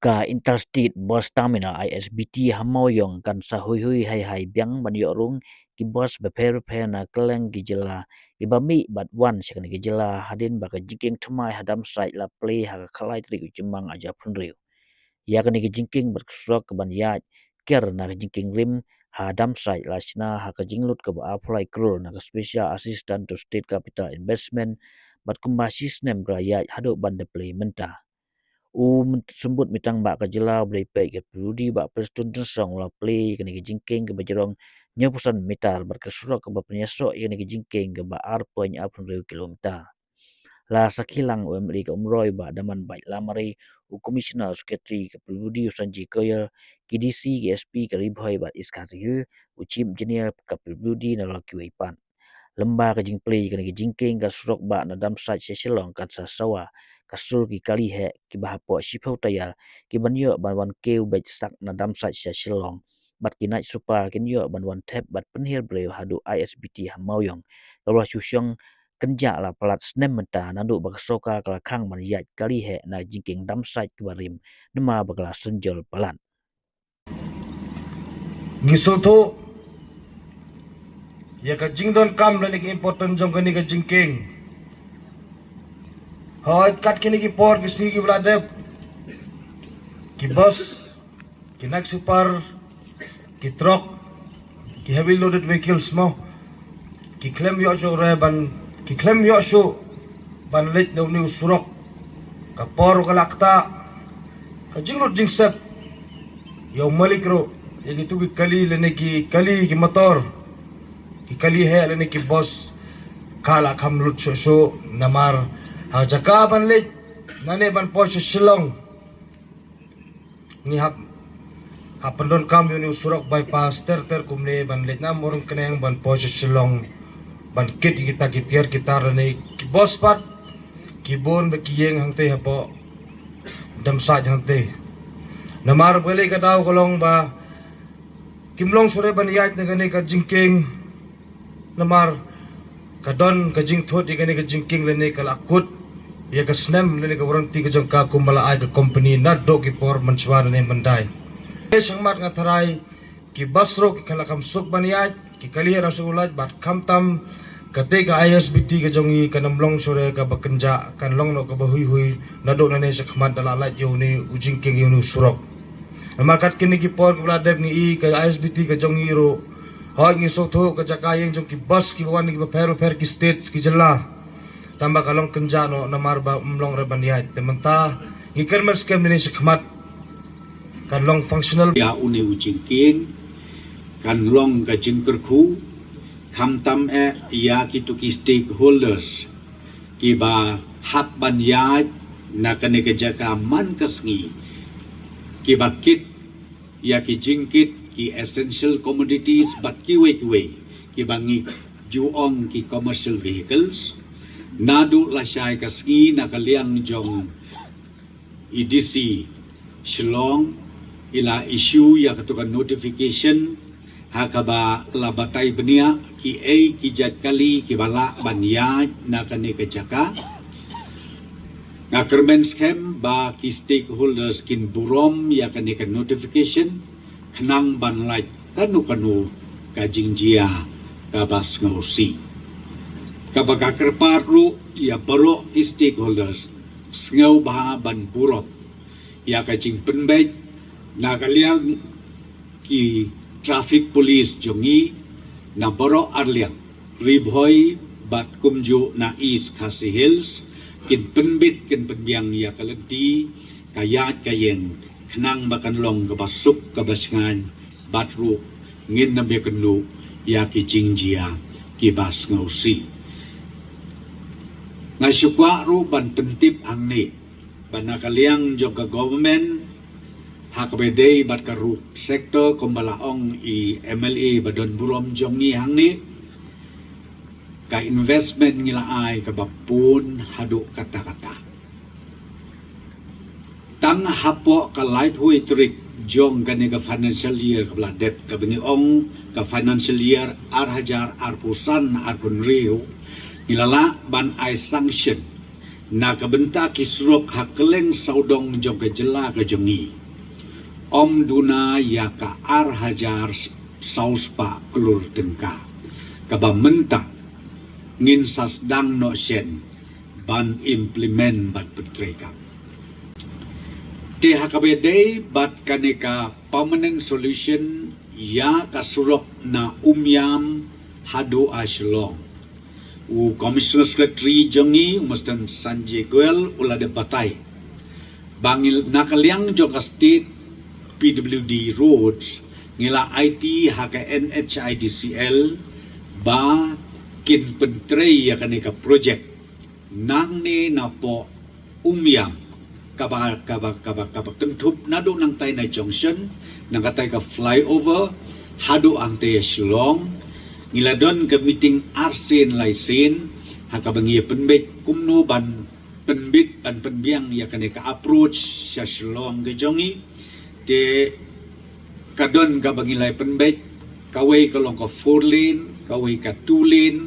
Ka Interstate Bus Terminal ISBT Hamoyong kan sahui hai biang ban yorung ki bus beper na keleng gijela ibami bat wan sekani gijela hadin baka jiking thamai hadam site la play ha khalai tri jemang aja punriu ya kani jingking berksrok ban ya ker na jingking rim hadam site la sina ha ka jinglut ka ba apply krul na special assistant to state capital investment bat kumbasis nem gra ya hado ban de play menta sembut mitang ba ka jela blai pe ke prudi ba prestun song la play kini ke jingking ke bajerong nyapusan meter berkesurok ke ba penyesok kini ke jingking ke ba arpoin apun kilometer la sakilang UMLI ke umroi ba daman baik lamari komisioner sekretari ke prudi usanji koyer KDC ke SP ke ribhoi ba iskazil chief engineer ke prudi na la kiwaipan lemba ke jingplay kini ke jingking ke surok ba na dam site seselong kat sasawa kasul ki kali he ki bahapo sipau tayal ki banyo banwan keu bej sak na dam site seselong bat ki night super kin yo banwan tap bat penhir breu hadu ISBT hamauyong kalau susyong kenja la pelat snem menta nandu baksoka kala khang man yat kali he na jingking dam site ki barim nema bakala senjol pelan Gisoto ya ka jingdon kam la ni important jong kani ka jingking hoy kat kini ki por ki sini ki bladep ki bus ki nak super ki truck ki heavy loaded vehicles mo ki klem yo so reban ki klem yo so ban let daw ni usurok ka por ka lakta ka jinglot jingsep yo malikro ya gitu ki kali le ki kali ki motor ki kali he le ki bus kala kam lut so namar ha jaka ban le nane ban po silong ni hap pendon kam yuni usurok bypass ter kumne ban le na morong keneng ban po silong ban kit kita kitiar kita ne ki bos pat ki bon be ki yeng hangte hapo dam sa hangte namar bele ka daw kolong ba kimlong sore ban yat ne gane ka jingking namar kadon ka jing thot igane ka jingking le ne kala kut ya ka snem le ka warranty ka jong ka kumala ay ka company na do ki por manswan ne mandai sang mat nga tharai ki basro ki kala kam suk ban yat ki kali rasulat bat kamtam kate ka ISBT ka jongi kanamlong sore ka bakenja kan long no ka bahui na do na ne sa khmat dalalat yo ni ujingking yo ni surok amakat kini ki por ki bladep ni i ka ISBT ka jongi ro hoy ngi so tho ka jakayeng jong ki bus ki wan ki per ki state ki jela tambah kalong kenjano namar ba umlong reban yat tementa ngi kermer scam ni sa khmat kan long functional ya uni ujingking kan long ka jingkerku kamtam ya kitu ki stakeholders ki ba hak ban yat na kane ka jaka man kasngi ki bakit ya ki jingkit ki essential commodities bat kiwe ki bangi juong ki commercial vehicles nadu la syai kasngi na kaliang jong EDC Shillong ila issue ya katukan notification hakaba labatay benia ki ki jat kali ki bala banya na kane kajaka na kermen scam ba ki stakeholders kin burom ya kane ka notification khnang ban like kanu ka jingjia ka bas ngosi kabaga kerparu ya baro ki stakeholders sngaw ba ban burot ya ka jing penbet na kaliang ki traffic police jongi na baro arliang ribhoy bat kumju na East Khasi Hills kin penbit kin penbiang ya kalenti kayat kayeng khnang bakan long kabasuk kabasingan batru ngin na bekenu ya ki jingjia ki bas ngausi ngasukwa ru ban pentip ang ni banakaliang joka government hakbedei bat karu sektor kumbalaong i MLA badon burom jongi hangni ka investment ngilaay kabapun hadu kata-kata tang hapo ka light hui trik jong kani ka financial year ka bladet ka biniong ka financial year ar hajar ar pusan ar punriu nilala ban ay sanction na kabenta kisrok hakeleng saudong jong ke jela ke jongi om duna ya ka ar hajar sauspa kelur tengka kaba menta ngin sasdang no shen ban implement bat petreka te hakabedei bat kaneka permanent solution ya kasurok na umyam hado ashlong u commissioner secretary jongi umustan Sanjay Goel ulade batai bangil nakaliang joka state PWD roads ngila IT haka NHIDCL ba kin pentrei ya kaneka project nang ne na po umyam kaba tentup nado nang tay na junction nang katay ka flyover hado ang tay Shillong ngila don ka meeting arsin laisin hakabangi penbit kumno ban penbit ban penbiang ya kaneka approach sa Shillong ke jongi te kadon ka bangilay penbit kaway kalong ka 4 lane kaway ka 2 lane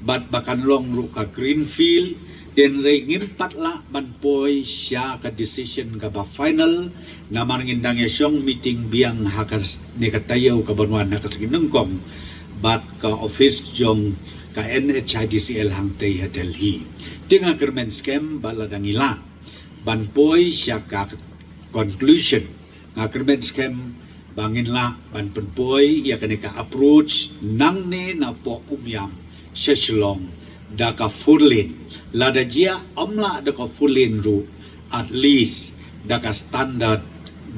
bat bakan long ru ka greenfield den rey ngimpat la ban poy siya ka decision ka ba final na marngindang ya siyong meeting biang hakas ni katayaw ka banwan na kasaginengkong bat ka office jong ka NHIDCL hangtay ha Delhi tinga kermen scam baladang ila ban poy siya ka conclusion nga kermen scam bangin la ban penpoy ya kaneka approach nang ne na po umyam sa Shillong da ka furlin lada jia amla da ka furlin ru at least da ka standard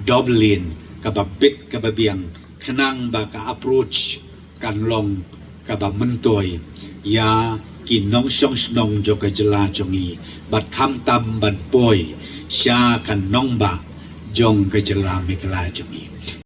doublein kababit kababiang kanang ba ka approach kanlong kabamentoy ya kinong song snong jo ka jela jongi bat kham tam ban poy sya kanong ba jong ka jela mikla jongi